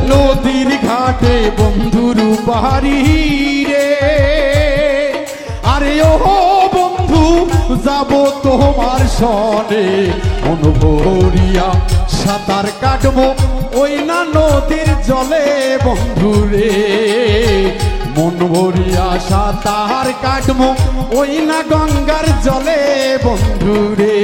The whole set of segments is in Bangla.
নদীর ঘাটে বন্ধুর বাড়ি রে, আরে ও বন্ধু যাব তোমার সনে, মন ভরিয়া সাঁতার কাটবো ওই না নদীর জলে বন্ধু রে, মন ভরিয়া সাঁতার কাটবো ওই না গঙ্গার জলে বন্ধু রে।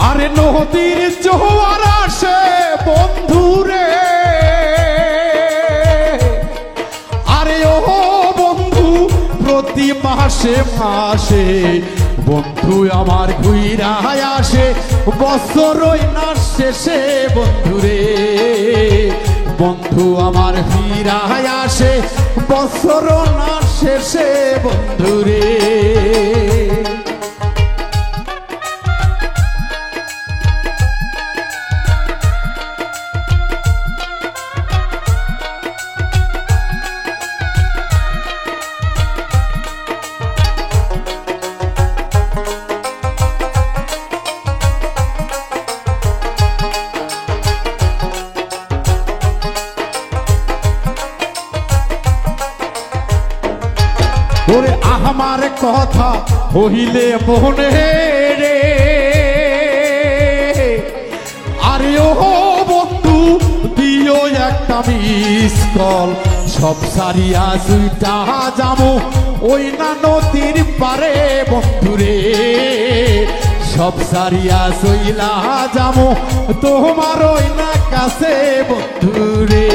আরে নদীর জোয়ার আসে বন্ধু রে, আরে ও বন্ধু প্রতি মাসে মাসে বন্ধু আমার ঘুইরা আসে, বছরই না শেষে বন্ধু রে, বন্ধু আমার ফিরা আসে বছর না শেষে বন্ধু রে। ওরে আমার কথা হইলে মনে রে, আরে ও বন্ধু দিও একটা মিস কল, সব সারিয়া সুইটা যাবো ওই না নদীর পারে বন্ধু রে, সব সারিয়া সইলা যাবো তোমার ওই না কাছে বন্ধু রে।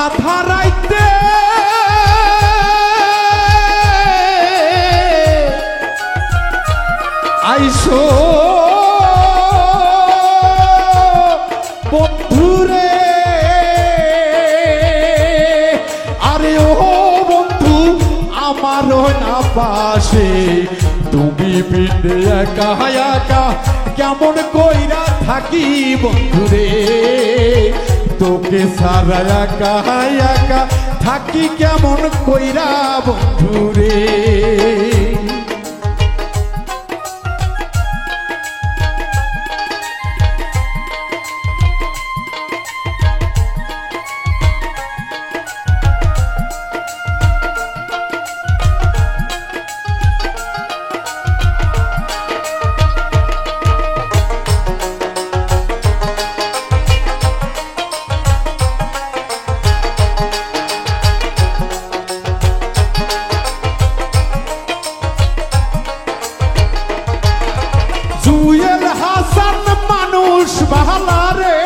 আধা রাইতে আইসো বন্ধুরে, আরে ও বন্ধু আমার না পাশে তুমি বিন্দে একা একা কেমন কইরা থাকি বন্ধুরে, তোকে সারা একা একা থাকি কেমন কইরা বন্ধুরে। জুয়েল হাসান মানুষ ভালা রে,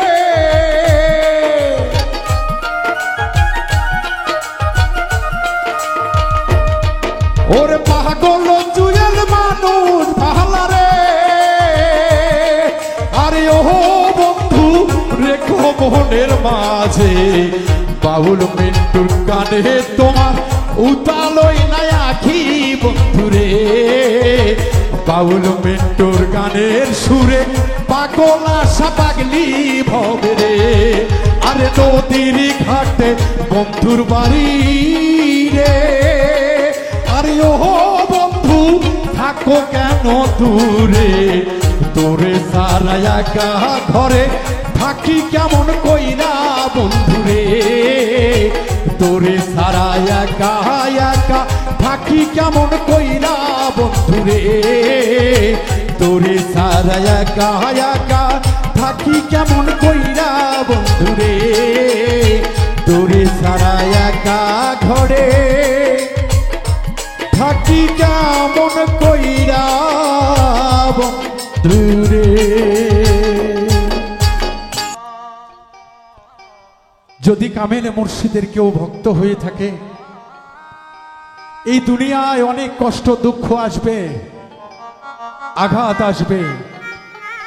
ওরে পাগল জুয়েল মানুষ ভালা রে, আরে ও বন্ধু রেখো মনের মাঝে বাউল মিন্টুর কানে তোমার উতালই নাই আখি বন্ধুরে, বাউল মিন্টুর গানের সুরে পাগল আশা পাগলি ভবে রে, আরে নদীর ঘাটে বন্ধুর বাড়ি রে, আরে ও বন্ধু থাকো কেন দূরে, তোরে সারা একা ঘরে থাকি কেমন কইরা বন্ধুরে, তোরে সারা একা একা থাকি কেমন কইরা বন্ধুরে তোরে সারা একা একা থাকি কেমন কইরা বন্ধুরে তোরে সারা একা ঘরে থাকি কেমন কইরা বন্ধুরে। যদি কামেলে মুর্শিদের কেউ ভক্ত হয়ে থাকে, এই দুনিয়ায় অনেক কষ্ট দুঃখ আসবে, আঘাত আসবে,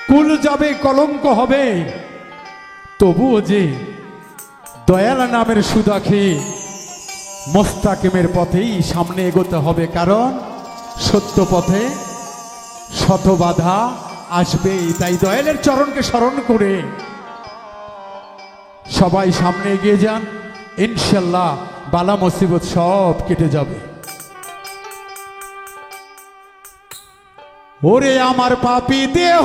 কুল যাবে, কলঙ্ক হবে, তবুও যে দয়াল নামের সুধা খেয়ে মোস্তাকিমের পথেই সামনে এগোতে হবে, কারণ সত্য পথে শত বাধা আসবেই। তাই দয়ালের চরণকে স্মরণ করে সবাই সামনে এগিয়ে যান, ইনশাল্লাহ বালা মুসিবত সব কেটে যাবে। ওরে আমার পাপী দেহ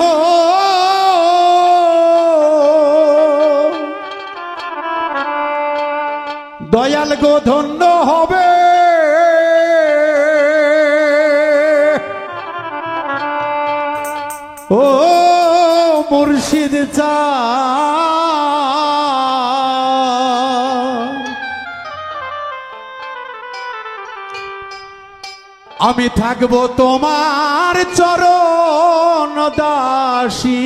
দয়াল গো ধন্য হবে, ও মুর্শিদ চা আমি থাকবো তোমার চরণ দাসী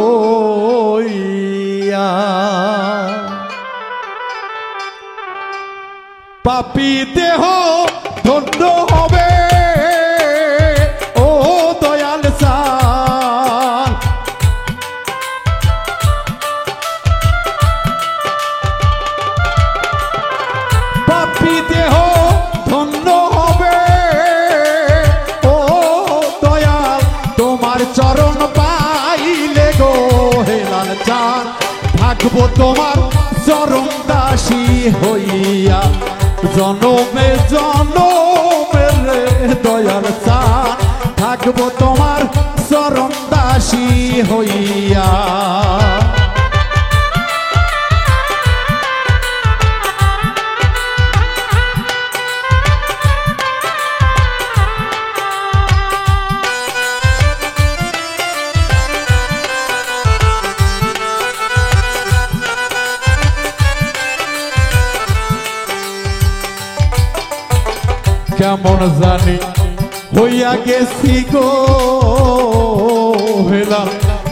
ওইয়া। পাপী দেহ ধন্য হবে, ও দয়াল সান পাপী দেহ ধন্য হবে, ও দয়াল তোমার চরণ পাইলে গো হেলাল চান থাকবো তোমার চরণ দাসী হইয়া জনমে জনমে রে দয়াল চান থাকবো তোমার চরণ দাসী হইয়া। কেমন জানি হইয়া গেছি গো হেলা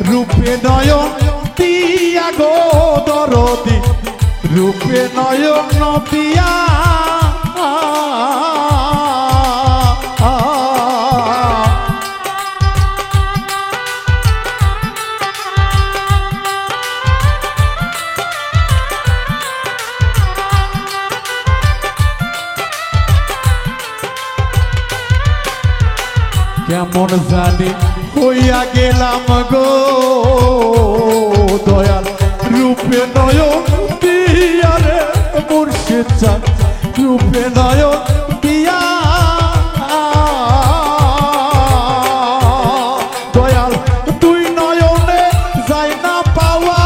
রূপে নয়ন দিয়া গো দরদি রূপে নয়ন দিয়া কেমন জানি হইয়া গেলাম গো দয়াল রূপে নয়ন দিয়া রে মুর্শিদ চাঁদ রূপে নয়ন দিয়া দয়াল তুই নয়নে যাই না পাওয়া,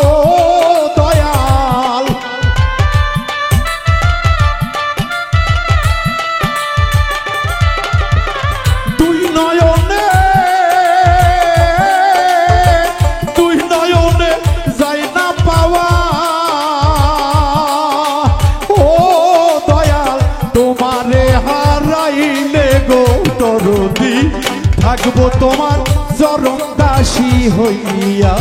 ও দয়াল তুই নয়নে যাই না পাওয়া, ও দয়াল তোমারে হারাইলে গো দরদি থাকবো তোমার চরণ দাসী হইয়া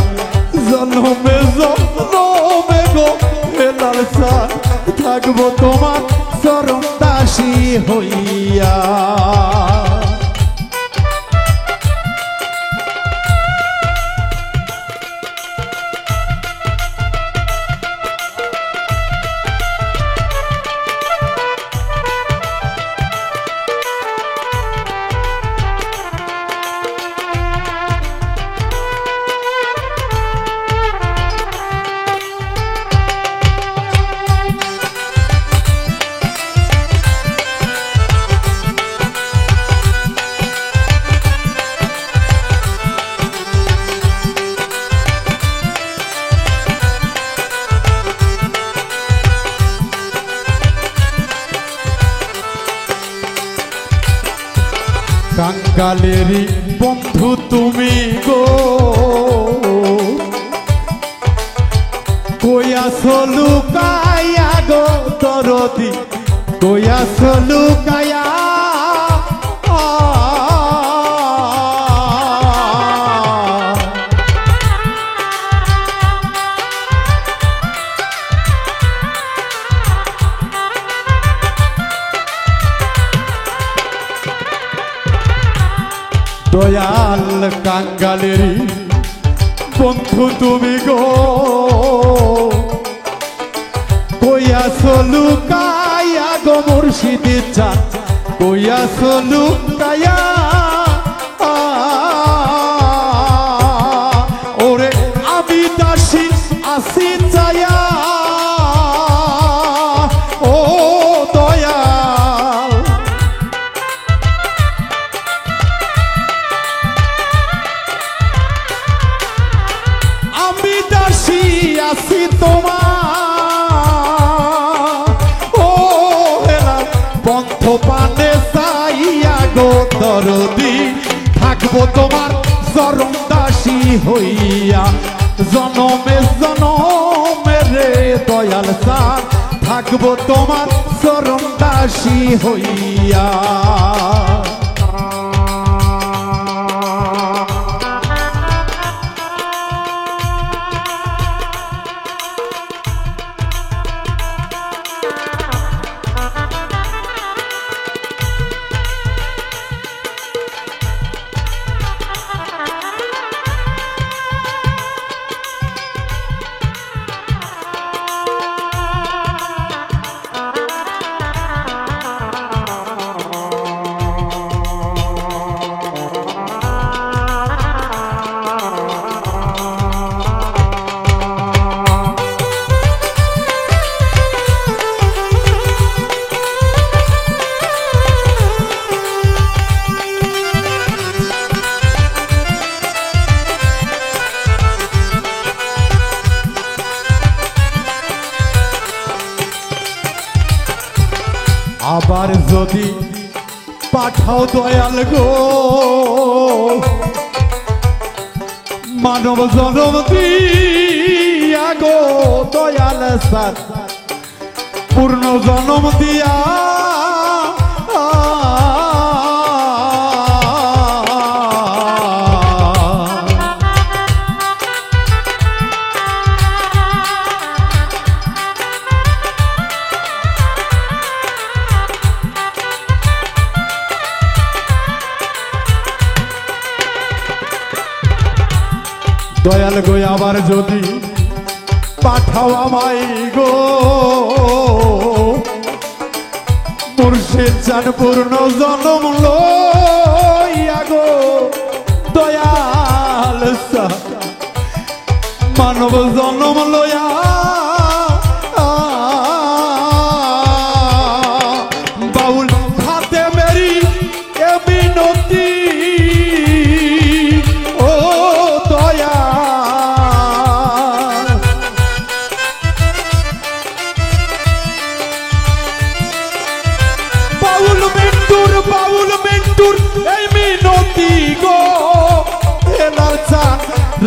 জনমে জনমে গো হেলাল চান থাকবো তোমার চরণ দাসী হইয়া। কাঙ্গালেরই বন্ধু তুমি গো, কইয়াছ লুকাইয়া গো দরদি, কইয়াছ লুকাইয়া। দয়াল কাঙ্গালেরই বন্ধু তুমি গো, কইয়াছ লুকাইয়া গো মুর্শিদি চান, কইয়াছ লুকাইয়া। ওরে আমি দাসী আসি চায়া, ও দয়াল আমি দাসী আসি তোমার, ও হেলাল পন্থ পানে চাইয়া গো দরদি, থাকবো তোমার চরণ দাসী হইয়া, জনমে জনমে রে দয়াল চাঁদ, থাকবো তোমার চরণ দাসী হইয়া। আবার যদি পাঠাও দয়াল গো মানব জনম দিয়া গো দয়াল সার, পূর্ণ জনম দিয়া দয়াল গো। আবার যদি পাঠাও আমায় গো মুর্শিদ চান, পূর্ণ জনম লইয়া গো দয়াল চান, মানব জনম লইয়া। বাউল হাতে মেরি এ বিনতি, ও দয়াল বাউল মিন্টুর এই মিনতি গো হেলাল চান,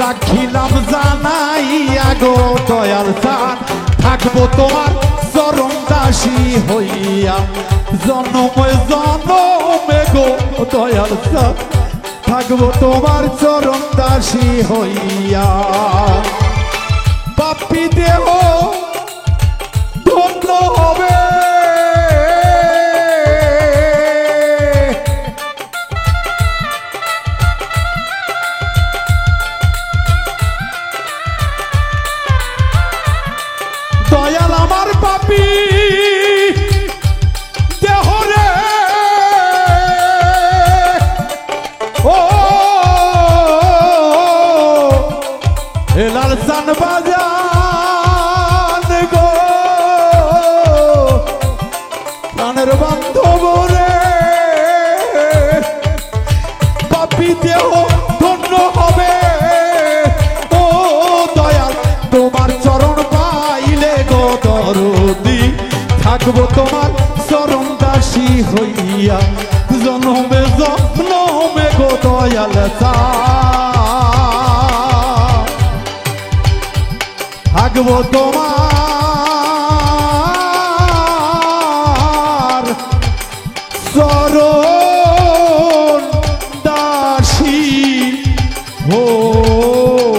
রাখিলাম জানাইয়া গো দয়াল চান, থাকবো তোমার চরণ দাসী হইয়া, জনমে জনমে গো দয়াল চান, থাকবো তোমার চরণ দাসী হইয়া। পাপী দেহ ধন্য হবে, দয়াল আমার পাপী দেহ রে, ও হেলাল চান বাজান গো প্রাণের বান্ধব রে, পাপী দেহ ধন্য হবে, ও দয়াল তোমার চরণ পাইলে গো দরদি, থাকবো তোমার চরণ দাসী হইয়া, জনমে জনমে দয়াল থাকবো তোমার চরণ দাসী হইয়া।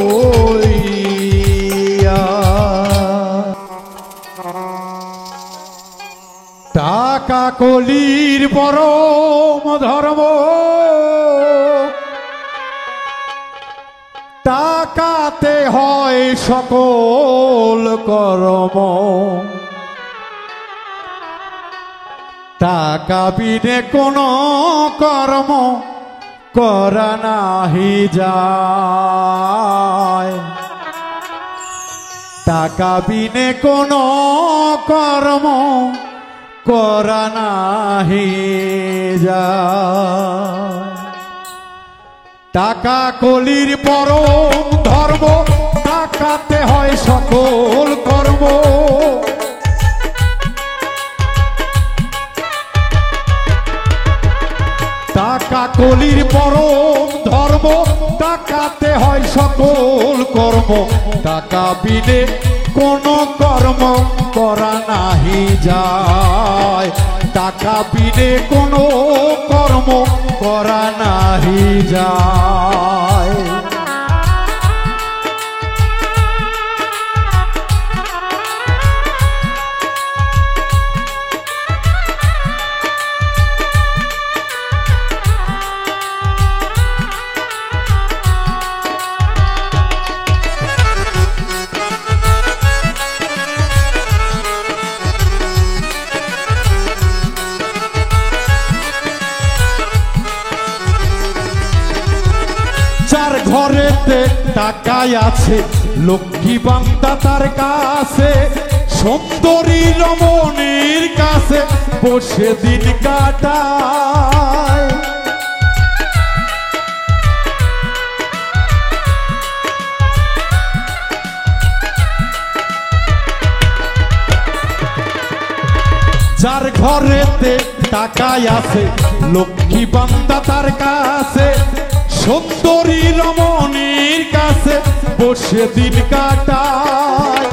টাকা কলির পরম ধর্ম, টাকাতে হয় সকল কর্ম, টাকা বিনে কোন কর্ম করা নাহি যায়, টাকা বিনে কোন কর্ম করা নাহি যায়। টাকা কলির পরম ধর্ম, টাকাতে হয় সকল কর্ম, টাকা কলির পরম ধর্ম, টাকাতে হয় সকল কর্ম, টাকা বিনে কোন কর্ম করা নাহি যায়, টাকা বিনে কোন কর্ম করা নাহি যায়। যার ঘরেতে টাকাই আছে, লক্ষ্মী বান্দা তার কাছে, সুন্দরী রমণীর কাছে বসে দিন কাটায়। যার ঘরেতে টাকাই আছে, লক্ষ্মী বান্দা তার কাছে, সুন্দরী রমণীর কাছে বসে দিন কাটায়।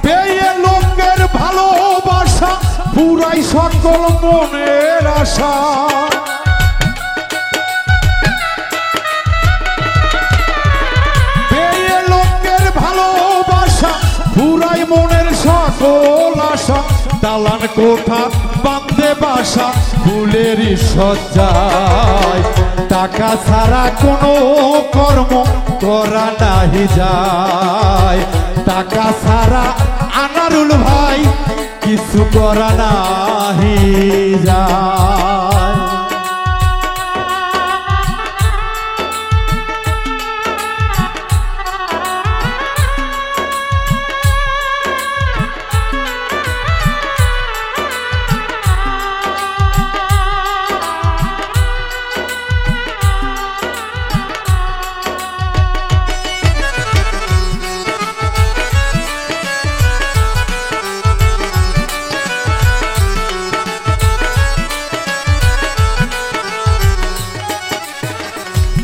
পেয়ে লোকের ভালোবাসা পুরাই সকল মনের আশা, পেয়ে লোকের ভালোবাসা পুরাই মনের সকল আশা, দালান কোঠা বাঁধে বাসা ফুলের সজ্জায়, টাকা ছাড়া কোনো কর্ম করা নাহি যায়, টাকা ছাড়া আনারুল ভাই কিছু করা নাহি যায়।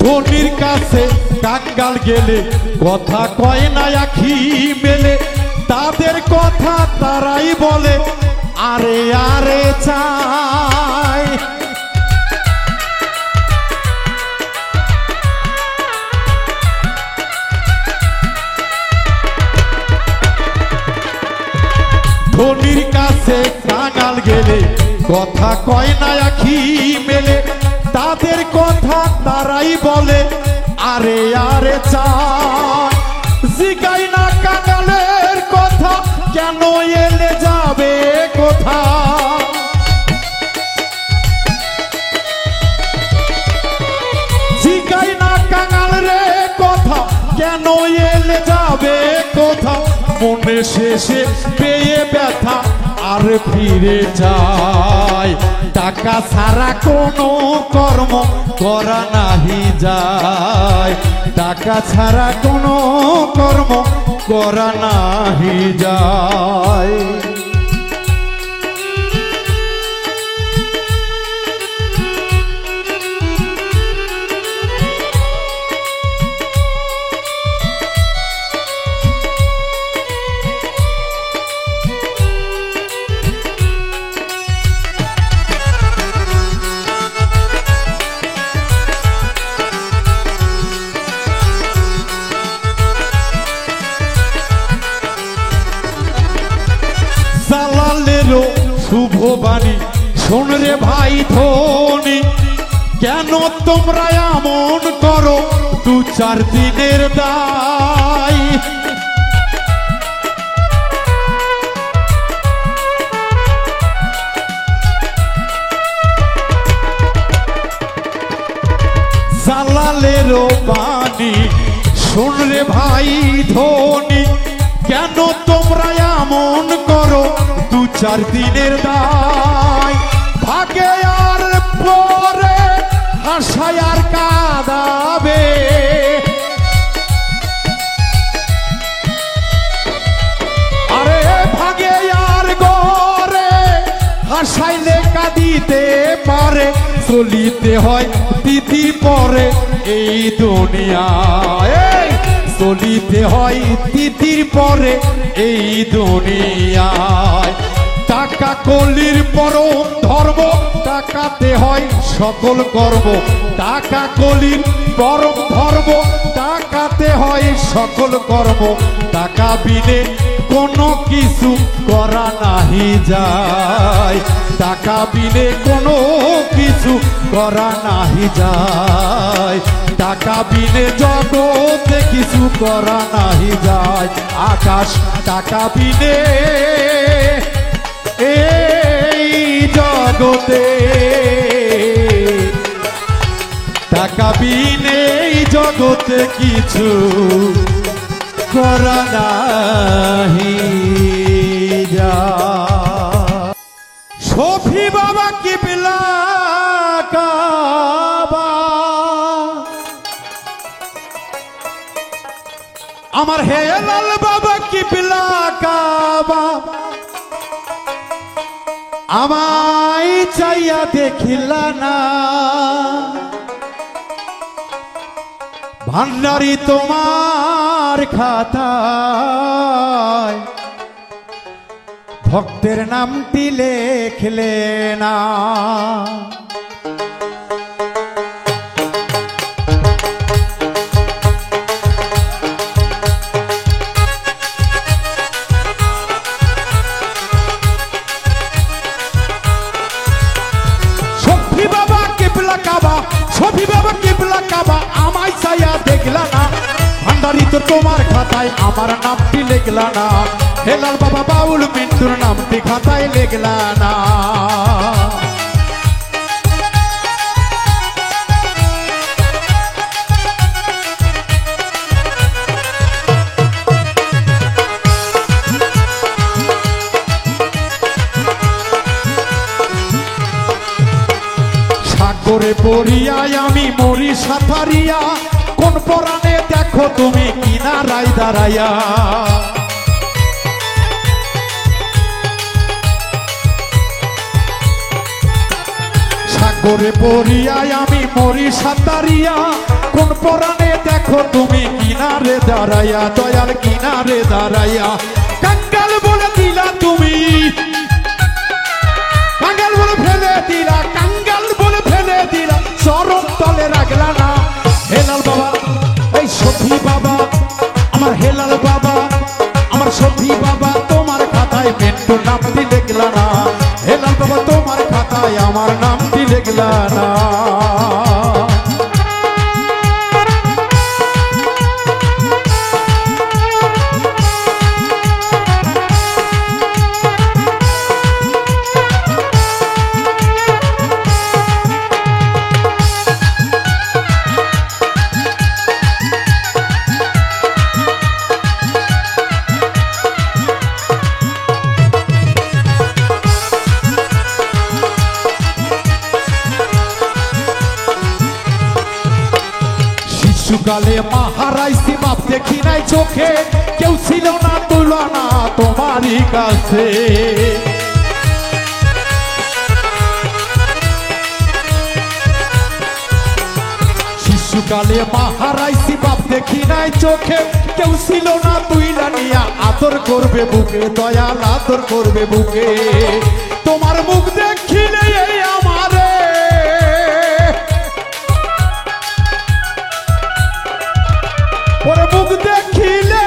ধনির কাছে কাঙ্গাল গেলে কথা কয় না আখি মেলে, তাদের কথা তারাই বলে আরে আরে চাই। ধনির কাছে কাঙ্গাল গেলে কথা কয় না আখি মেলে, তাদের কথা তারাই বলে আরে আরে চাই। জিগাই না কাঙ্গালের কথা কেন এলে যাবে কোথা, জিগাই না কাঙ্গাল রে কথা কেন এলে যাবে কোথা, মনে শেষে পেয়ে ব্যথা আর ফিরে যায়, টাকা ছাড়া কোনো কর্ম করা নাহি যায়, টাকা ছাড়া কোনো কর্ম করা নাহি যায়। শুভ বাণী শোন রে ভাই ধনী, কেন তোমরা এমন করো 2-4 দিনের দায়। জালালেরও বাণী শোন রে ভাই ধনী, কেন তোমরা এমন করো 2-4 দিনের দায়। ভাগে আর পরে হাসায় আর কাঁদাবে, আরে ভাগে আর গরে হাসাইলে কাঁদিতে পারে, চলিতে হয় তিথির পরে এই দুনিয়ায়, চলিতে হয় তিথির পরে এই দুনিয়ায়। টাকা কলির পরম ধর্ম, টাকাতে হয় সকল কর্ম। টাকা কলির পরম ধর্ম, টাকাতে হয় সকল কর্ম। টাকা বিনে কোনো কিছু করা নাহি যায়, টাকা বিনে কোনো কিছু করা নাহি যায়। টাকা বিনে জগতে কিছু করা নাহি যায়। আকাশ টাকা বিনে এই জগতে, টাকা বিনে এই জগতে কিছু করা নাহি যায়। শফি বাবা কিবলা কাবা, আমার হেলাল বাবা কিবলা কাবা, আমায় চাইয়া দেখিলা না। ভান্ডারি তোমার খাতায় ভক্তের নামটি লেখলে না। শফি বাবা কিবলা কাবা, আমায় চাইয়া দেখলা না। ভান্ডারি তো তোমার খাতায় আমার নামটি লেখলা না। হেলাল বাবা বাউল মিন্টুর নামটি খাতায় লেখলা না। সাগরে পড়িয়ায় আমি মরি সাঁতারিয়া, কোন পরাণে দেখো তুমি কিনারায় দাঁড়াইয়া। সাগরে পড়িয়ায় আমি মরি সাঁতারিয়া, কোন পরাণে দেখো তুমি কিনারে দাঁড়াইয়া। দয়াল কিনারে দাঁড়াইয়া কাঙ্গাল বলে দিলা তুমি, কাঙ্গাল বলে ফেলে দিলা, কাঙ্গাল বলে ফেলে দিলা, চরম তলে রাখলা না। হেলাল বাবা এই শফি বাবা, আমার হেলাল বাবা, আমার শফি বাবা তোমার খাতায় মিন্টুর নামটি লেখলা না। হেলাল বাবা তোমার খাতায় আমার নামটি লেখলা না। শিশুকালে মা হারাইছি, বাপ দেখি নাই চোখে, কেউ ছিল না তুলনা তোমারই কাছে। শিশুকালে মা হারাইছি, বাপ দেখি নাই চোখে, কেউ ছিল না তুইলা নিয়া আদর করবে বুকে। দয়াল আদর করবে বুকে, তোমার মুখ দেখিলে আমারে ওরে মুখ দেখিলে,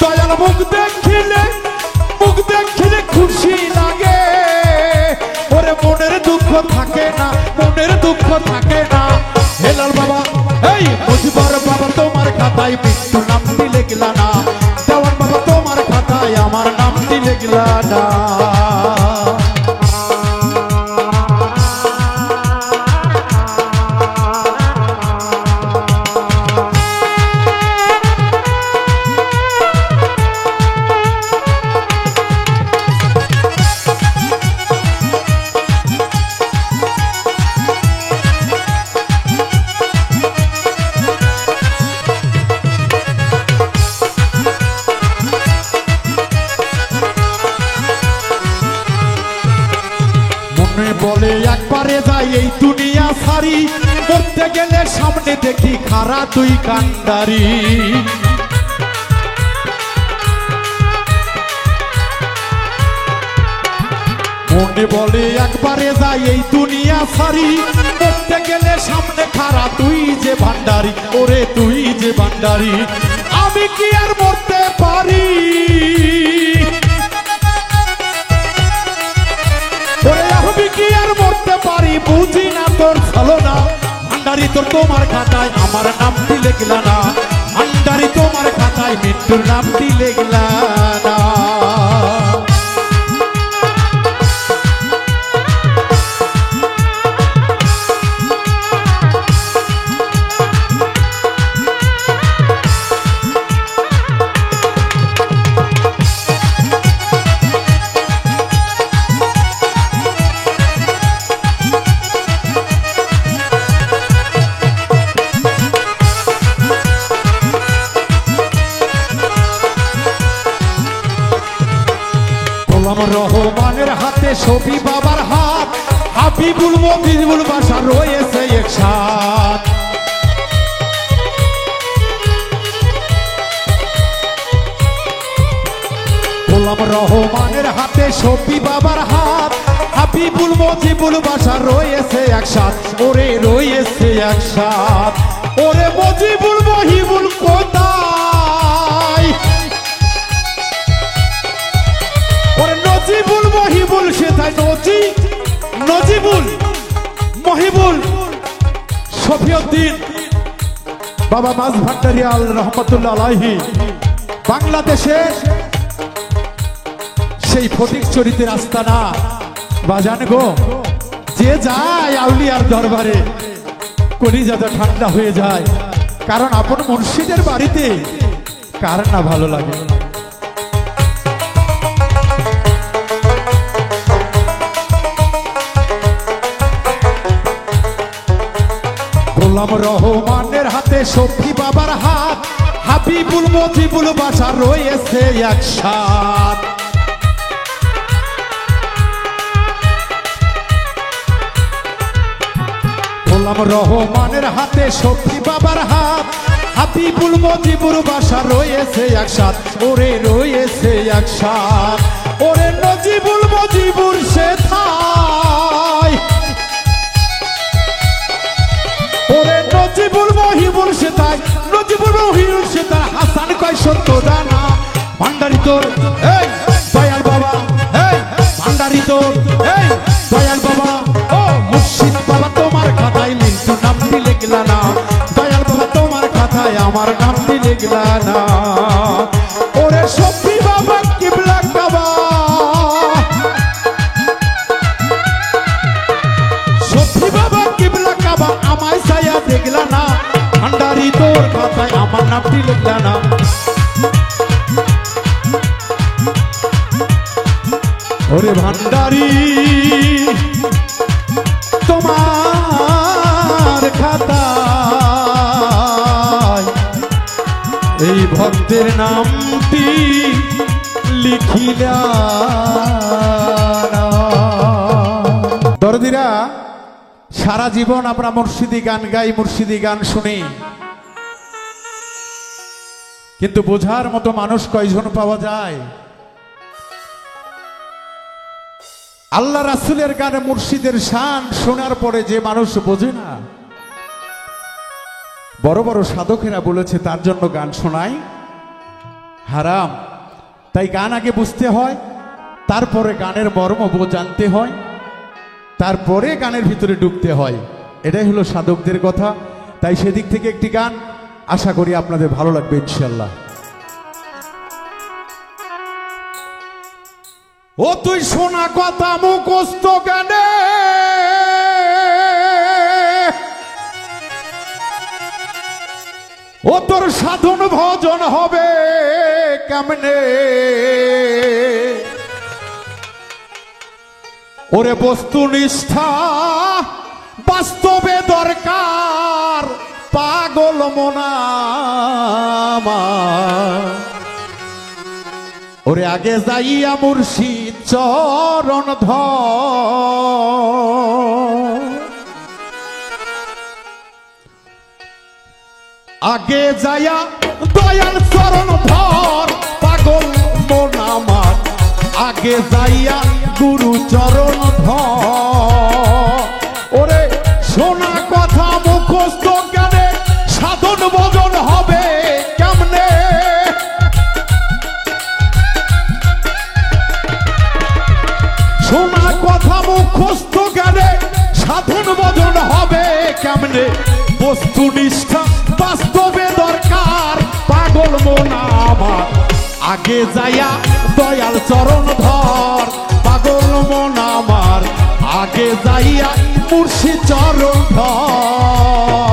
দয়াল মুখ দেখ থাকে না। হেলাল বাবা এই মুজিবর বাবা তোমার খাতায় মৃত্যু নামটি লিখলা না। দেওয়ান বাবা তোমার খাতায় আমার নামটি লিখলা না। বলে একবারে যাই এই দুনিয়া সারি, করতে গেলে সামনে দেখি খারা তুই কান্ডারি। মনে বলে একবারে যাই এই দুনিয়া সারি, করতে গেলে সামনে খারা তুই যে ভান্ডারি। ওরে তুই যে ভান্ডারি, আমি কি আর মরতে পারি? আমি কি আর মরতে পারি? বুঝি না তোর ছলনা। ভান্ডারি তোর তোমার খাতায় আমার নামটি লিখলা না। ভান্ডারি তোমার খাতায় মৃত্যুর নামটি লিখলা না। রহমানের হাতে শফি বাবার হাত, হাবিবুল মজিবুল বাসা রয়েছে একসাথ। গোলাম রহমানের হাতে শফি বাবার হাত, হাবিবুল মজিবুল বাসা রয়েছে একসাথ। ওরে রয়েছে একসাথ। ওরে মজিবুল মহিবুল কোথায়? নজিবুল মহিবুল সেটাই নজিবুল মহিবুল শফিউদ্দিন বাবা মাঝ ভান্ডারিয়াল রহমতুল্লাহ আলাইহি বাংলাদেশে সেই ফটিক চরিত্রের আস্তানা বাজান গো। যে যায় আউলিয়ার দরবারে কলিজাটা ঠান্ডা হয়ে যায়, কারণ আপন মুর্শিদের বাড়িতে কার না ভালো লাগে। গোলাম রহমানের হাতে শফি বাবার হাত, হাবিবুল মজিবুল বাসা রয়েছে একসাথ। গোলাম রহমানের হাতে শফি বাবার হাত, হাবিবুল মজিবুল বাসা রয়েছে একসাথ। ওরে রয়েছে একসাথ। ওরে নজিবুল মজিবুর সেথায়? ওরে নজিবুল মহিবুল সেথায়? নজিবুল মহিবুল সেথায় হাসান কয় সত্য দানা। ভান্ডারি তোর এই দয়াল বাবা, এই ভান্ডারি তোর এই দয়াল বাবা। ও মুর্শিদ বাবা তোমার খাতায় মৃত্যু নামটি লিখলা না। দয়াল বাবা তোমার খাতায় আমার নামটি লিখলা না। ওরে শফি বাবা কিবলা কাবা, শফি বাবা কিবলা কাবা আমায় ছায়া দেখলা না। ভান্ডারি তোর খাতায় আমার নামটি লিখলা না। ওরে ভান্ডারি তোমার খাতায় এই ভক্তের নামটি লিখিলা না। দরদিরা, সারা জীবন আমরা মুর্শিদি গান গাই, মুর্শিদি গান শুনি, কিন্তু বোঝার মতো মানুষ কয়জন পাওয়া যায়? আল্লাহ রাসূলের গানে মুর্শিদের শান শোনার পরে যে মানুষ বোঝে না, বড় বড় সাধকেরা বলেছে তার জন্য গান শোনাই হারাম। তাই গান আগে বুঝতে হয়, তারপরে গানের মর্ম জানতে হয়, তারপরে গানের ভিতরে ঢুকতে হয়। এটাই হলো সাধকদের কথা। তাই সেদিক থেকে একটি গান আশা করি আপনাদের ভালো লাগবে ইনশাল্লাহ। ও তুই শোনা কথা মুখস্থ গানে, ও তোর সাধন ভজন হবে কেমনে, ওরে বস্তুনিষ্ঠা বাস্তবে দরকার পাগল মনা, ওরে আগে যাইয়া মুর্শিদ চরণ ধর, আগে যাইয়া দয়াল চরণ ধর পাগল মনা আমার, আগে যাইয়া গুরু চরণ ধর, ওরে শোনা কথা মুখস্থ জ্ঞানে সাধন ভজন হবে কেমনে, শোনা কথা মুখস্থ জ্ঞানে সাধন ভজন হবে কেমনে, বস্তুনিষ্ঠা বাস্তবে দরকার পাগল মনা আমার, আগে যাইয়া দয়াল চরণ ধর পাগল মনা আমার, আগে যাইয়া মুর্শিদ চরণ ধর।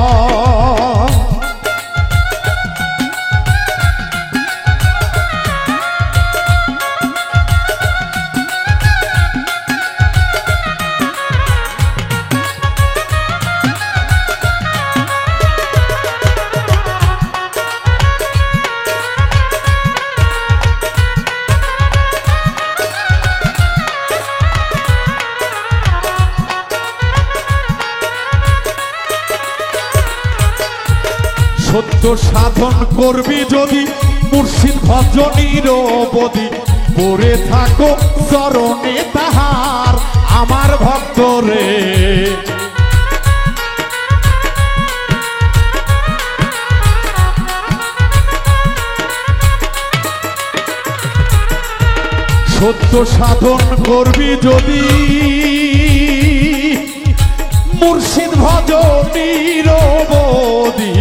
সত্য সাধন করবি যদি মুর্শিদ ভজনীর বদি, পড়ে থাকো চরণে তাহার আমার ভক্ত রে, সত্য সাধন করবি যদি মুর্শিদ ভজনীর বদি,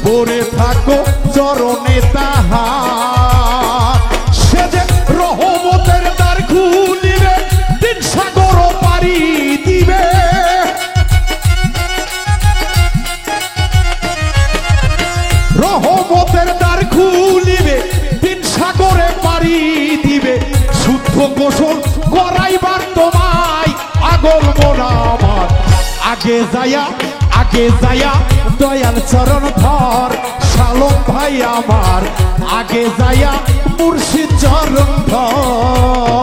পড়ে থাকো চরণে তাহার, সে যে রহমতের দ্বার খুলিবে তিন সাগর পারি দিবে, রহমতের দ্বার খুলিবে তিন সাগরে পারি দিবে, শুদ্ধ গোসল করাইবার তোমায় আগল মনা আমার, আগে যায়া দয়াল চরণ ধর শালম ভাই আমার, আগে যায়া মুর্শিদ চরণ ধর।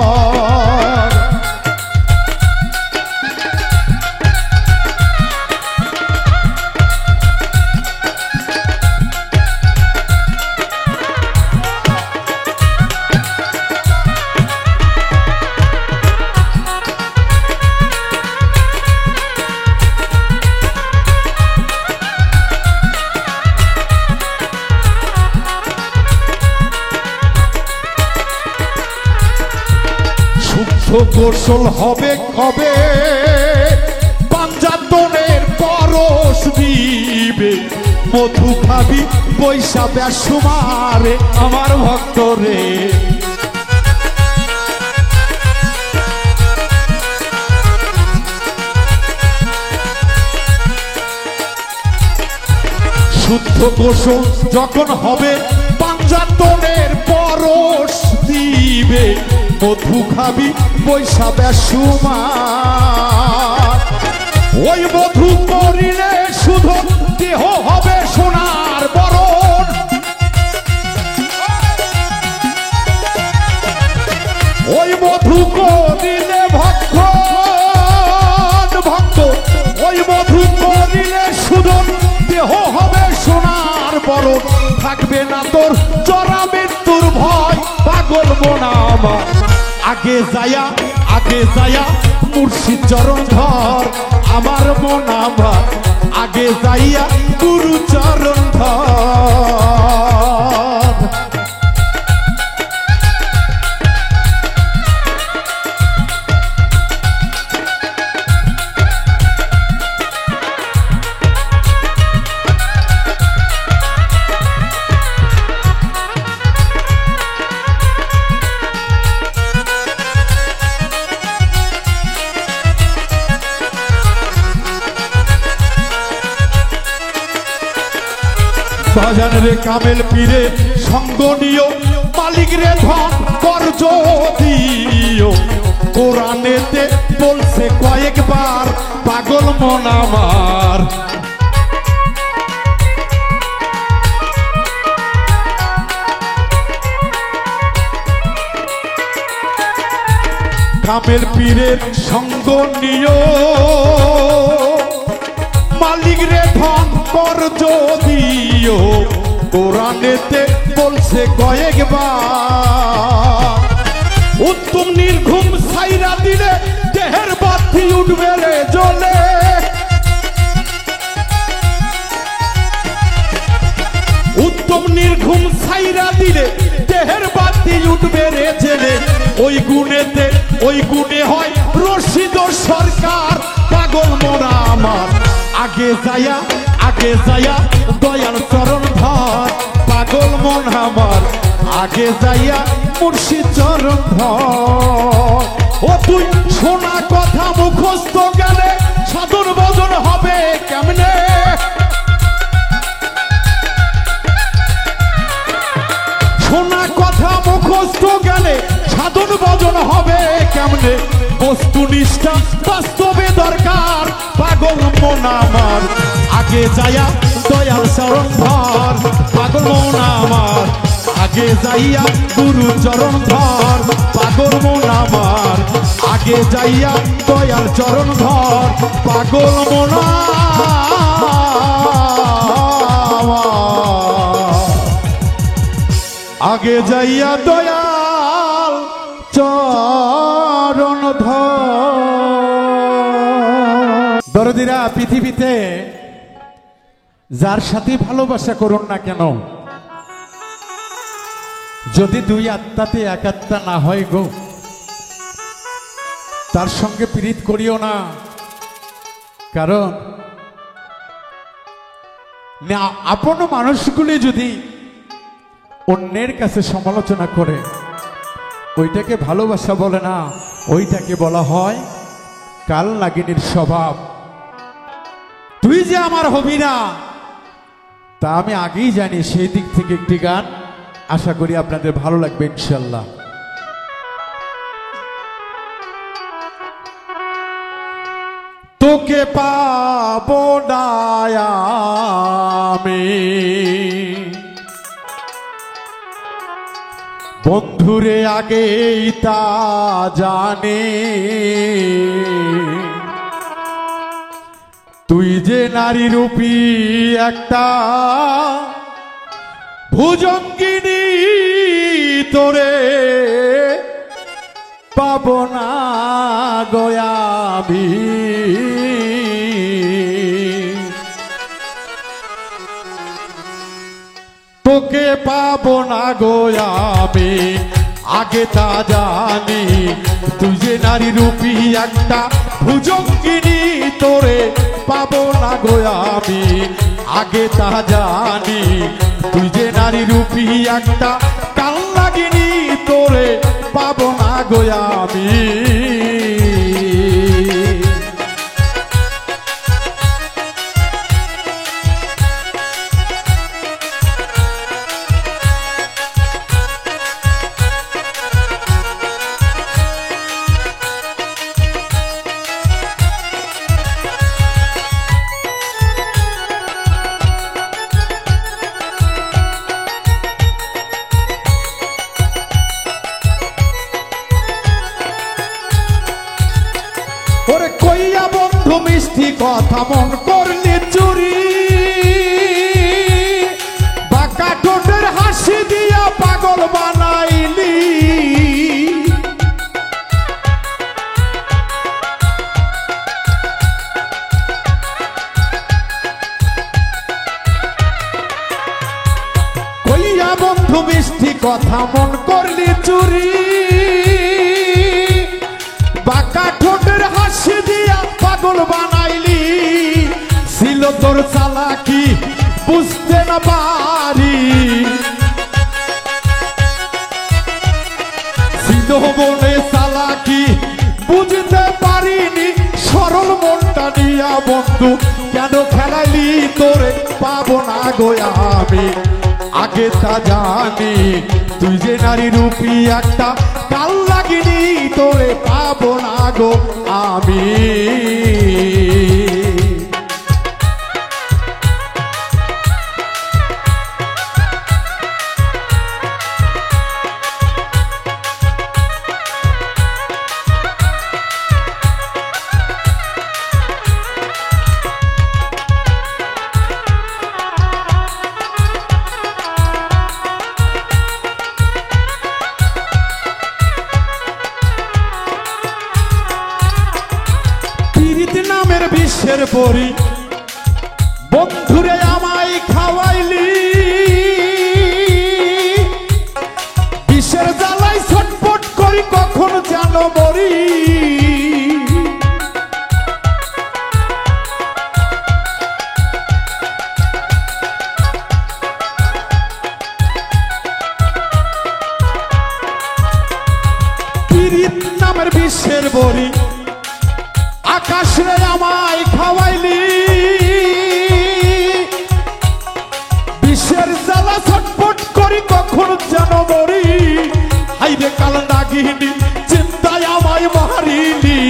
গোসল হবে কবে পাঞ্জাতনের পরশ দিবে, মধু খাবি পয়সা বেসুমারে আমার ভক্ত রে, শুদ্ধ গোসল যখন হবে পাঞ্জাতনের পরশ দিবে, মধু খাবি পয়সা বেসুমার, ওই মধু করিলে শুধু দেহ হবে সোনার বরণ, ওই মধু করিলে ভক্ত ওই মধু করিলে শুধু দেহ হবে সোনার বরণ, থাকবে না তোর জরা মৃত্যুর ভয় পাগল মনা আমার, আগে যায়া মুর্শিদ চরণ ধর আমার মন আমার, আগে যাইয়া গুরু চরণ ধর। বাজান রে কামেল পীরে সঙ্গ নিও, মালিক রে ধন কর্জ দিও। কোরআনেতে বলছে কয়েকবার পাগল মন আমার। কামেল পীরের সঙ্গ নিও, মালিক রে ধন কর্জ দিও। কোরআনেতে বলছে কয়েকবার উত্তম নির্ঘুম ছাইরা দিলে দেহের বাতি উঠবে রে জ্বলে। উত্তম নির্ঘুম ছাইরা দিলে দেহের বাতি উঠবে রে জেলে। ওই গুণে হয় রশিদ সরকার পাগল মোরা আমার। আগে যায়া দয়াল চরণ ধর পাগল মন আমার। আগে যাইয়া মুর্শিদ চরণ ধর। ও তুই শোনা কথা মুখস্থ গেলে সাধন ভজন হবে কেমনে? শোনা কথা মুখস্থ গেলে সাধন ভজন হবে কেমনে? বস্তুনিষ্ঠা বাস্তবে দরকার পাগল মন আমার। আগে যাইয়া দয়াল চরণ ধর পাগল মন আমার। আগে যাইয়া গুরু চরণ ধর পাগল মন আমার। আগে যাইয়া দয়াল চরণ ধর পাগল মন আমার। আগে যাইয়া দয়াল চরণ ধর। দরদিরা, পৃথিবীতে যার সাথে ভালোবাসা করুন না কেন, যদি দুই আত্মাতে এক আত্মা না হয় গো, তার সঙ্গে পীড়িত করিও না। কারণ আপন মানুষগুলি যদি অন্যের কাছে সমালোচনা করে, ওইটাকে ভালোবাসা বলে না, ওইটাকে বলা হয় কাল নাগিনীর স্বভাব। তুই যে আমার হবি না তা আমি আগেই জানি। সেই দিক থেকে একটি গান আশা করি আপনাদের ভালো লাগবে ইনশাল্লাহ। তোকে পাবো না আমি বন্ধুরে আগেই তা জানে। তুই যে নারী রূপী একটা ভুজঙ্গিনী, তোরে পাবো না গয়াবি। তোকে পাবো না গয়াবি আগে তা জানি। তুই যে নারী রূপী একটা ভুজঙ্গিনী, তোরে পাবো না গয়াবি আগে তা জানি। তুই যে নারী রূপী একটা কাল নাগিনী, তোরে পাবো না গয়াবি। ওরে কইয়া বন্ধু মিষ্টি কথা মন করলি চুরি, বাঁকা ঠোঁটের হাসি দিয়া পাগল বানাইলি। কইয়া বন্ধু মিষ্টি কথা মন করলি চুরি, বাঁকা ঠোঁটের হাসি দিয়া পাগল বানাইলি। ছিল তোর চালাকি বুঝতে না পারি, ছিল মনে চালাকি বুঝতে পারিনি। সরল মনটা নিয়া বন্ধু কেন খেলাইলি, তোরে পাবো না গো আমি আগে তা জানি তুই যে নারী রূপী একটা কাল লাগিনি তোরে পাবো না গো আমি নামের বিশ্বের পরি বন্ধুরে আমায় খাওয়াইলি বিশ্বের জ্বালাই ছটফট করি কখন যেন মরি পীড়িত নামের বিশ্বের পরি আকাশ রে আমায় খাওয়াইলি বিশ্বের জ্বালা ছটফট করি কখন যেন মরি হাইরে কাল নাগিনি চিন্তায় আমায় মারিলি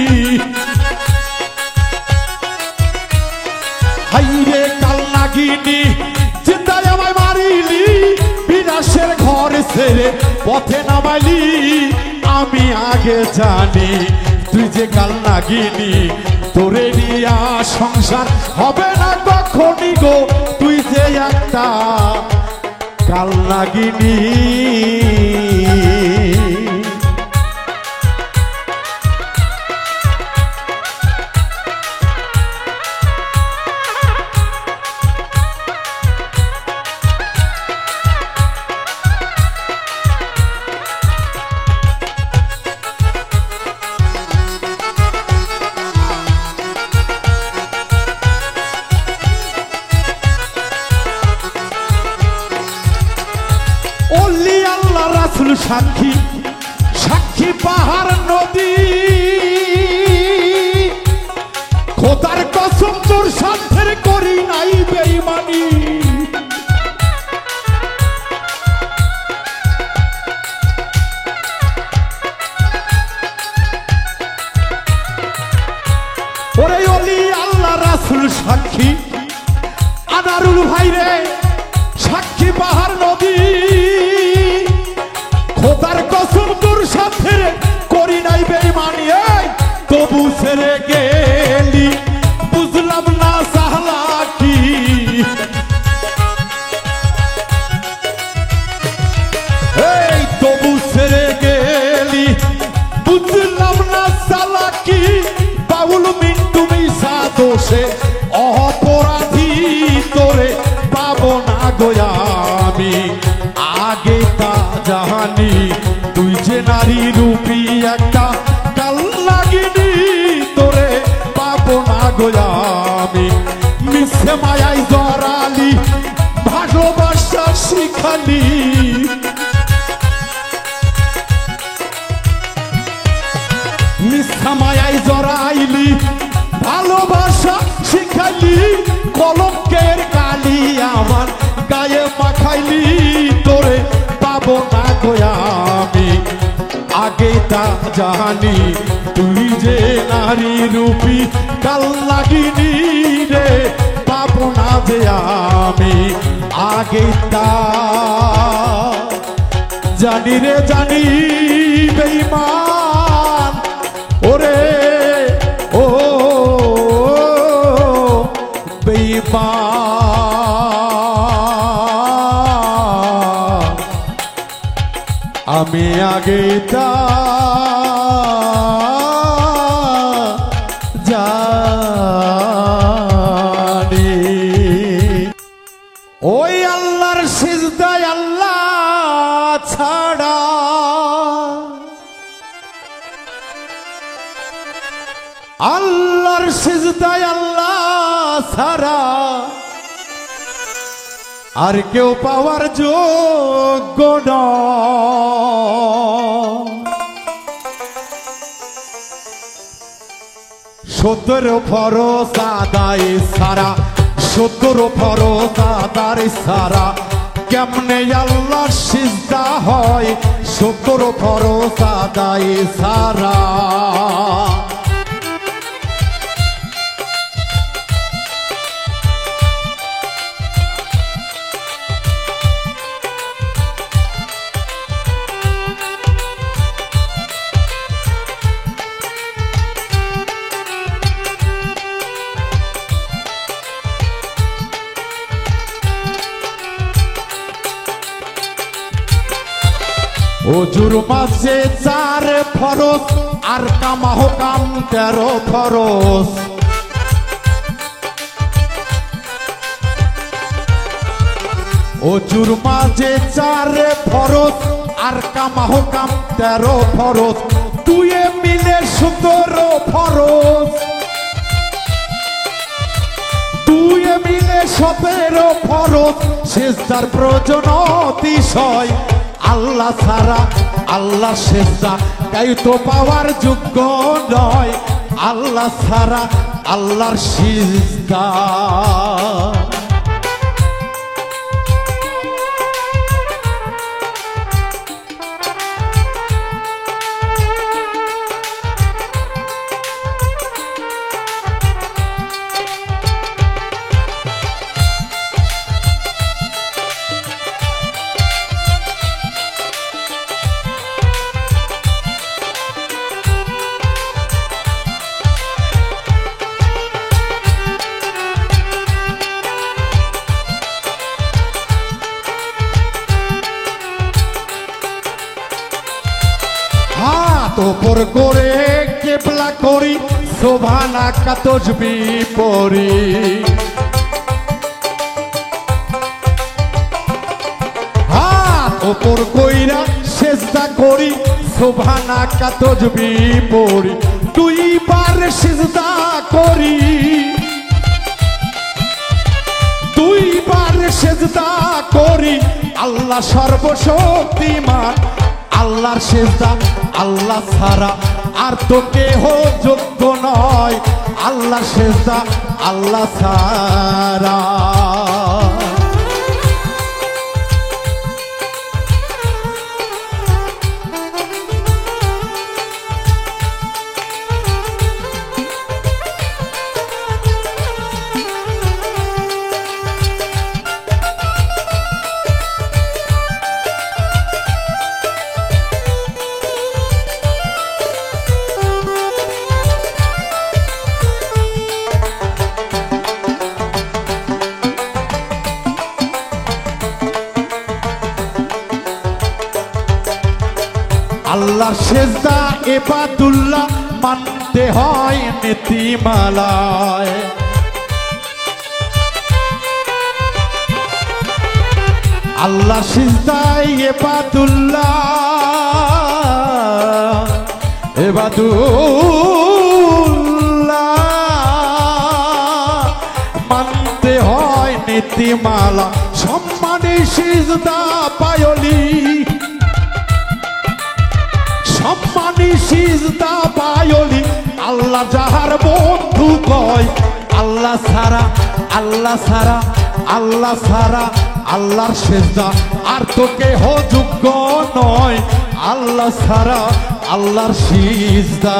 হাইরে কাল নাগিনি চিন্তায় আমায় মারিলি বিনাশের ঘর ছেড়ে পথে নামাইলি আমি আগে জানি তুই যে কাল নাগিনি তোরে নিয়া সংসার হবে না কখনই গো তুই যে একটা কাল নাগিনি সাক্ষী সাক্ষী পাহাড় নদী খোদার কসম তোর সাথের করি নাই বেঈমানি ওরে ওলি আল্লাহ রাসূল সাক্ষী আনারুল ভাই রে সাক্ষী পাহাড় নদী খোদার কসম তোর সাথে করি নাই বেঈমানি তবু ছেড়ে গেলি বুঝলাম না সাহলা কি এই তবু ছেড়ে গেলি বুঝলাম না সালা কি বাউল মিন্টু মিশা দোষে অপরাধী তোরে পাবো না গো আমি আগে তা জানি তুই যে নারী রূপী একটা কাল লাগিনি তোরে পাবো না গো আমি মিশে মায়াই জড়ালি ভালোবাসা শিখালি মিশে মায়াই জড়াইলি ভালোবাসা শিখালি কলঙ্কের কালি আমার গায়ে মাখাইলি তোরে পাবো না গো আমি আগে তা জানি তুই যে নারী রূপী কাল লাগিনি রে পাবো না যে আমি আগে তা জানি রে জানি বেঈমান ওরে ও বেঈমান আমি আগে তা জানি ওই আল্লাহর সিজদায় আল্লাহ ছাড়া আল্লাহর সিজদায় আল্লাহ ছাড়া আর কেউ পাওয়ার যোগ্য নয় 17 ফরজ আদায় ছাড়া 70 ফরজ আদায় সারা কেমনে আল্লাহর সিজদা হয় 70 ফরজ আদায় সারা ওজুর মাঝে 4 ফরজ আর কামাহ কাম 13 ফরজ ওজুর মাঝে 4 ফরজ আর কামাহ কাম 13 ফরজ দুয়ে মিলে 17 ফরজ দুয়ে মিলে 17 ফরজ সিজদার প্রয়োজন অতিশয় আল্লাহ ছাড়া আল্লাহ সিজদা তাই তো পাওয়ার যোগ্য নয় আল্লাহ ছাড়া আল্লাহর সিজদা তোপর করে কেবলা করি শোভানা কাতজবি পরি হাত ওপর কইরা সেজদা করি শোভানা কাতজবি পরি 2 বার সেজদা করি 2 বার সেজদা করি আল্লাহ সর্বশক্তিমান আল্লাহর সিজদা আল্লাহ ছাড়া আর তো কেহ যোগ্য নয় আল্লাহর সিজদা আল্লাহ ছাড়া আল্লাহ সিজদা ইবাদুল্লাহ মানতে হয় নীতিমালায় আল্লাহ সিজদা ইবাদুল্লাহ মানতে হয় নীতিমালা সম্মানে সিজদা পায়লি সম্মানী সিজদা পায়লি আল্লাহ যাহার বন্ধু কয় আল্লাহ ছাড়া আল্লাহ ছাড়া আল্লাহ ছাড়া আল্লাহর সিজদা আর তো কেহ যোগ্য নয় আল্লাহ ছাড়া আল্লাহর সিজদা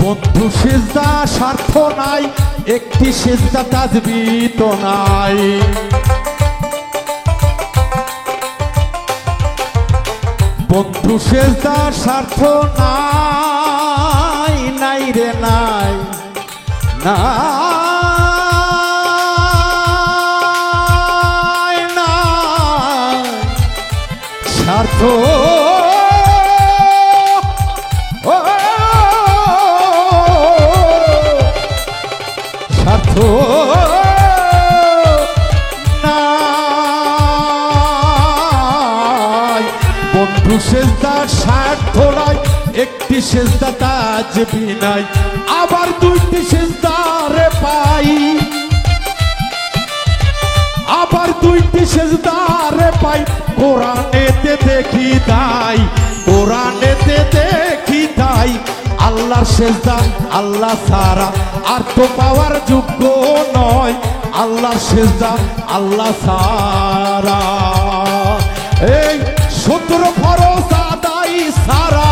বন্ধু সিজদা স্বার্থ নাই একটি সিজদা তাজবিত নাই বন্ধু সিজদা স্বার্থ নাই নাই রে নাই নাই নাই স্বার্থ স্বার্থ নাই, বন্ধু সেজদার স্বার্থ নাই, একটি সেজদা তাজবি নাই, আবার দুইটি সেজদারে পাই, আবার দুইটি সেজদারে পাই, কোরআনেতে দেখি তাই, কোরআনেতে দেখি তাই, আল্লাহর সেজদা আল্লাহ ছাড়া আর তো পাওয়ার যোগ্য নয়, আল্লাহর সেজদা আল্লাহ ছাড়া। এই 17 ফরজ আদায় ছাড়া,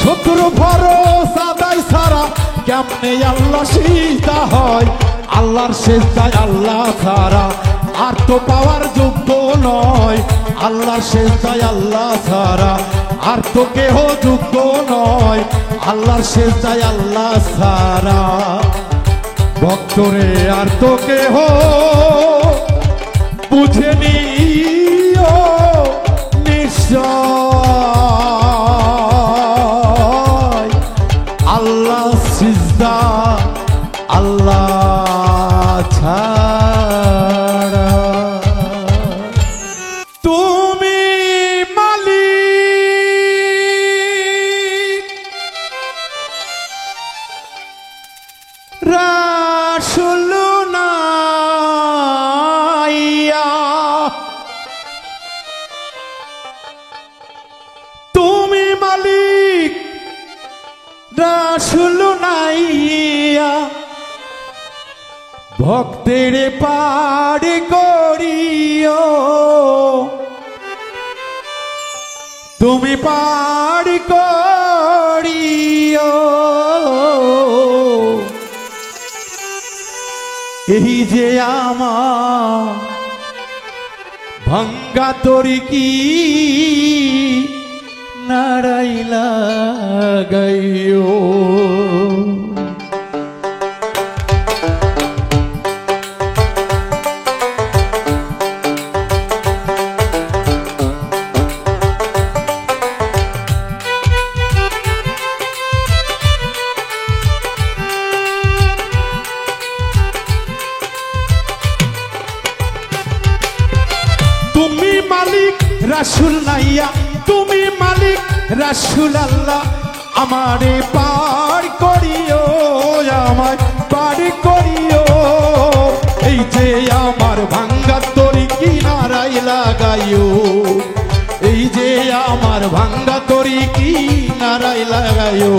17 ফরজ আদায় ছাড়া কেমনে আল্লাহ সিজদা হয়, আল্লাহর সেজদায় আল্লাহ ছাড়া আর তো পাওয়ার যোগ্য নয়, আল্লাহর সেজদায় আল্লাহ ছাড়া আর তো কেহ যোগ্য নয়, আল্লাহর সেজদায় আল্লাহ ছাড়া। ভক্তরে আর তো কেহ বুঝে নিও নিশ্চয়, আল্লাহ সিজদা আল্লাহ ছাড়া। তুমি মালিক রাসূল নাইয়া, তুমি মালিক রাসূল নাইয়া, ভক্তের পার করিও, তুমি পার করিও, এই যে আমার ভাঙ্গা তরি কি নাড়াইলা গাইও। তুমি মালিক রাসূল নাইয়া, তুমি মালিক রাসূল আল্লাহ, আমারে পার করিও, আমায় পার করিও, এই যে আমার ভাঙ্গা তরি কিনারাই লাগাইও, এই যে আমার ভাঙ্গা তরি কিনারাই লাগাইও।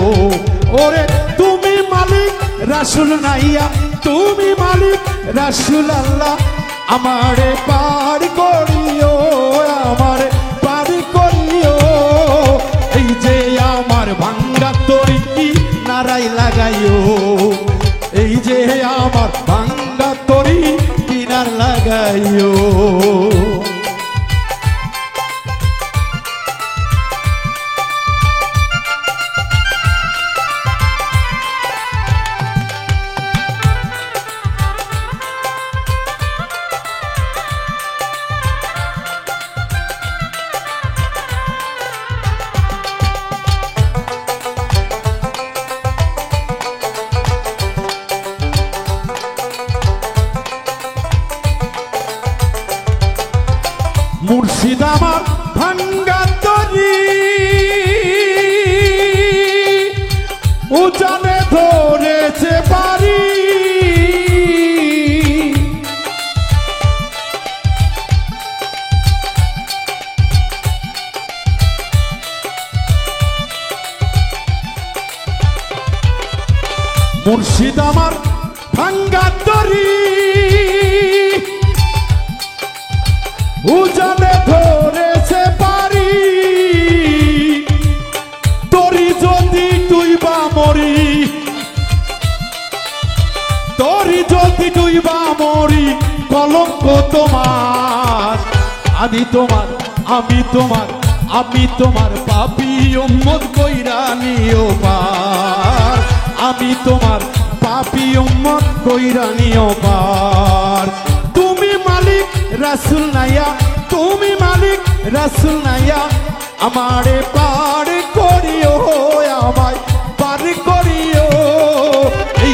ওরে তুমি মালিক রাসূল নাইয়া, তুমি মালিক রাসূল আল্লাহ, আমারে পার করিও, আমারে পার করিও, এই যে আমার ভাঙ্গা তরি কিনারাই লাগাইও, এই যে আমার ভাঙ্গা তরি কিনার লাগাইও। মুর্শিদ আমার ভাঙ্গা তরি উজানে ধরেছে বাড়ি, মুর্শিদ আমার ভাঙ্গা তরি উজানে ধরেছে বাড়ি, তরি যদি ডুইবা মরি, তরি যদি ডুইবা মরি, কলঙ্ক তোমার, আমি তোমার, আমি তোমার, আমি তোমার পাপী উম্মত কইরা নিও পার, আমি তোমার পাপী উম্মত কইরা নিও পার। তুমি মালিক রাসূল নাইয়া, তুমি মালিক রাসূল নাইয়া, আমারে পার করিও, আমায় পার করিও, এই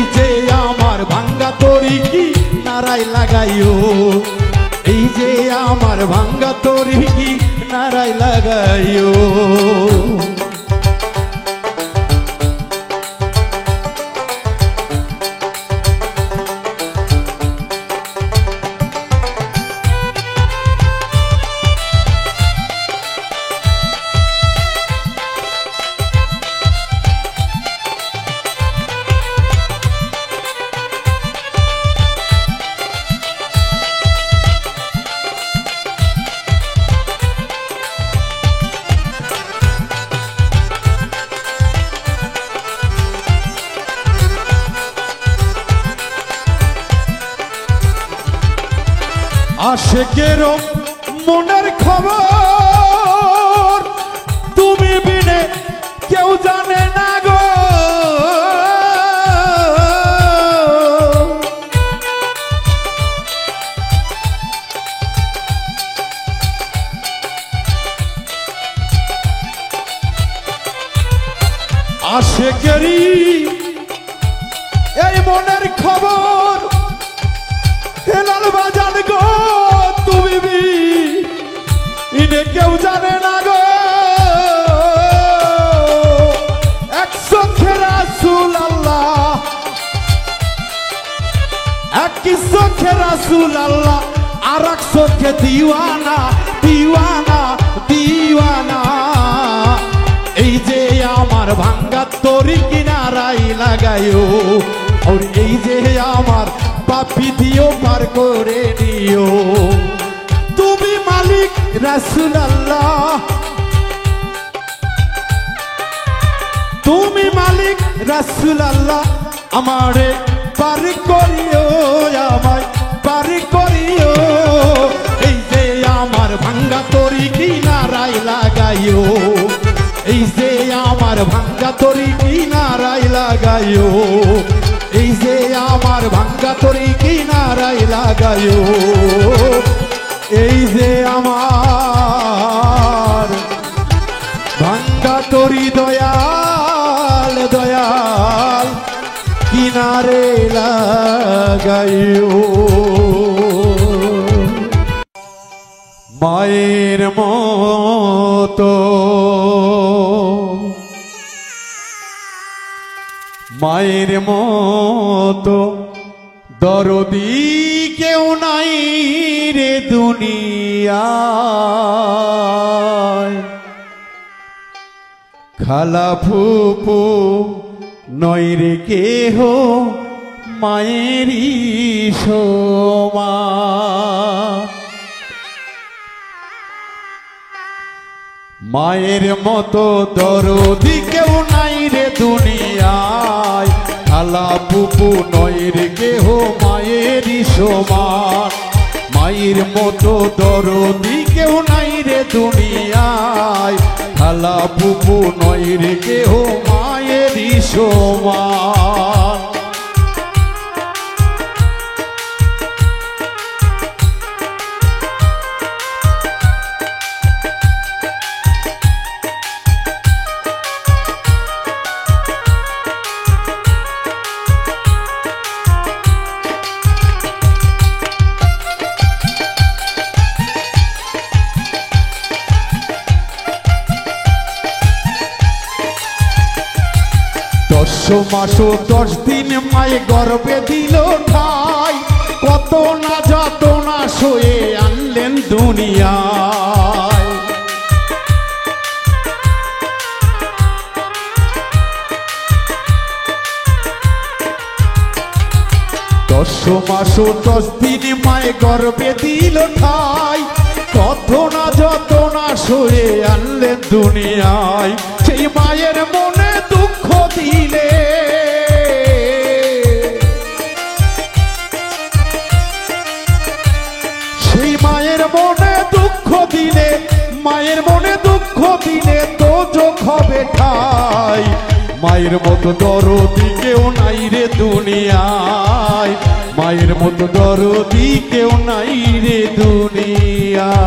লাগাইও। আশেকের মনের খবর তুমি বিনে কেউ জানে না গো। আশেকেরই এই মনের খবর হেলাল বাজান গো তুমি ইনে কেউ জানে না গো। এক চোখে রাসূল আল্লাহ, এক চোখে রাসূল আল্লাহ, আর এক চোখে দিওয়ানা দিওয়ানা দিওয়ানা। এই যে আমার ভাঙ্গা তরি কিনারাই লাগাইও, আর এই যে আমার পাপি দিও পার করে নিও। তুমি মালিক রাসূল আল্লাহ, তুমি মালিক রাসূল আল্লাহ, আমারে পার করিও, আমায় পার করিও। এই যে আমার ভাঙ্গা তরি কিনারাই লাগাইও, এই যে আমার ভাঙ্গা তরি কিনারাই লাগাইও, এই যে আমার ভাঙ্গা তরি কিনারাই লাগাইও। এই যে আমার ভাঙ্গা তরি দয়াল দয়াল কিনারে লাগাইও। মায়ের মতো মায়ের মতো দরদি কেউ নাই রে দুনিয়ায়। খালা ফুপু নয় রে কেহ মায়েরই সমান। মায়ের মতো দরদি কেউ নাই রে দুনিয়ায়। খালা ফুপু নয় রে কেহ মায়েরই সমান। মায়ের মতো দরদি কেউ নাই রে দুনিয়ায়। খালা ফুপু নয় রে কেহ মায়েরই সমান। মাস 10 দিন মায়ে গর্ভে দিল ঠাই। কত না যত না সয়ে আনলেন দুনিয়ায়। 10 মাস 10 দিন মায়ে গর্ভে দিল ঠাই। কত না যত না সয়ে আনলেন দুনিয়ায়। সেই মায়ের মনে দুঃখ দিলে, সেই মায়ের মনে দুঃখ দিলে, মায়ের মনে দুঃখ দিলে তো যোগ হবে ঠাই। মায়ের মতো দরদি কেউ নাই রে দুনিয়ায়। মায়ের মতো দরদি কেউ নাই রে দুনিয়ায়।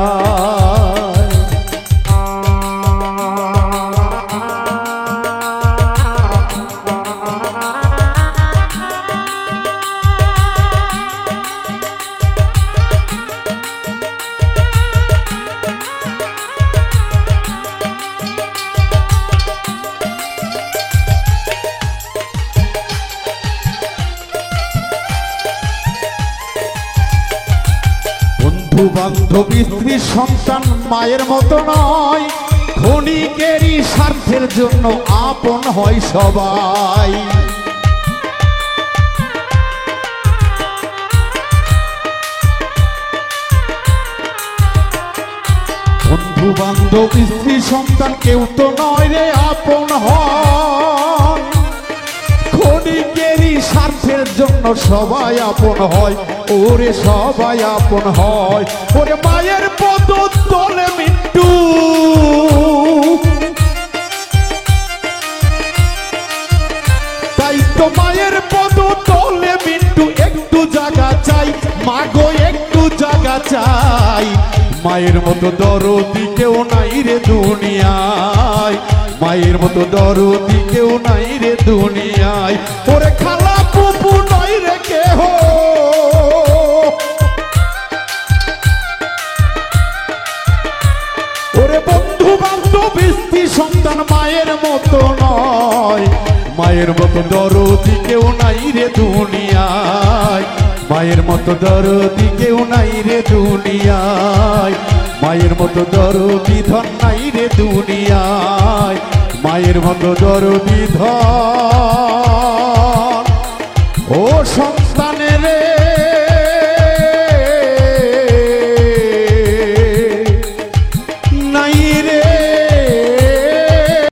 বন্ধু বান্ধব স্ত্রী সন্তান মায়ের মতো নয়, ক্ষণিকেরই স্বার্থের জন্য আপন হয় সবাই। বন্ধু বান্ধব স্ত্রী সন্তান কেউ তো নয় রে আপন হয়, ক্ষণিকেরই স্বার্থের জন্য সবাই আপন হয়, ওরে সবাই আপন হয়। ওরে মায়ের পদ তলে মিন্টু, তাই তো মায়ের পদ তলে মিন্টু একটু জায়গা চাই, মাগো একটু জায়গা চাই। মায়ের মতো দরদি কেউ নাই রে দুনিয়ায়, মায়ের মতো দরদি কেউ নাই রে দুনিয়ায়। ওরে খালা পুপু নাই রে কেহ, ওরে বন্ধু বান্ধব স্ত্রী সন্তান মায়ের মতো নয়, মায়ের মতো দরদি কেউ নাই রে দুনিয়ায়, মায়ের মতো দরদি কেউ নাই রে দুনিয়ায়, মায়ের মতো দরদি ধন নাই রে দুনিয়ায়, মায়ের মতো দরদি ধন ও সন্তানের রে।